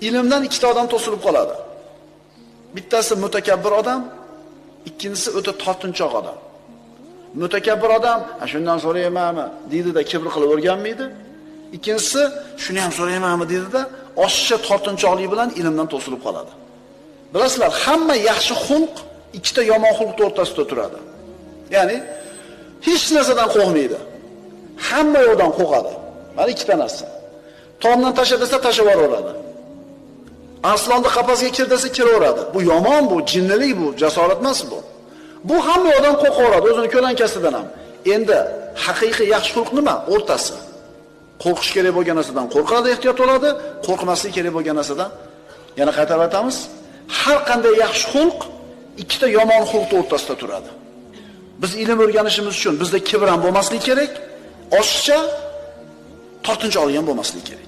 Ilmdan ikkita odam to'silib qoladi. Bittasi mutakabbir odam, ikkinchisi o'ta tortinchoq odam. Mutakabbir odam, shundan so'raymanmi, deydi-da kibr qilib o'rganmaydi. Ikkinchisi, shuni ham so'raymanmi, deydi-da, oshiqcha tortinchoqlik bilan ilmdan to'silib qoladi. Bilasizlar, hamma yaxshi xulq ikkita yomon xulq o'rtasida turadi. Ya'ni hech narsadan qo'rqmaydi. Hamma yo'qdan qo'rqadi. Mana ikkita narsa. Tomdan tasha desa tashlab yuboradi. Arslonni qafasga kir desa kiraveradi. Bu yomon, bu jinnilik, bu jasorat emas bu. Bu hamma yo'qdan qo'rqaveradi, o'zini ko'lankasidan ham. Endi haqiqiy yaxshi xulq nima? O'rtasi. Qo'rqish kerak bo'lgan narsadan qo'rqadi, ehtiyot bo'ladi, qo'rqmaslik kerak bo'lgan narsadan. Yana qaytarib aytamiz. Har qanday yaxshi xulq ikkita yomon xulq o'rtasida turadi. Biz ilm o'rganishimiz uchun bizda kibr ham bo'lmasligi kerak, oshiqcha tortinchoqlik ham bo'lmasligi kerak.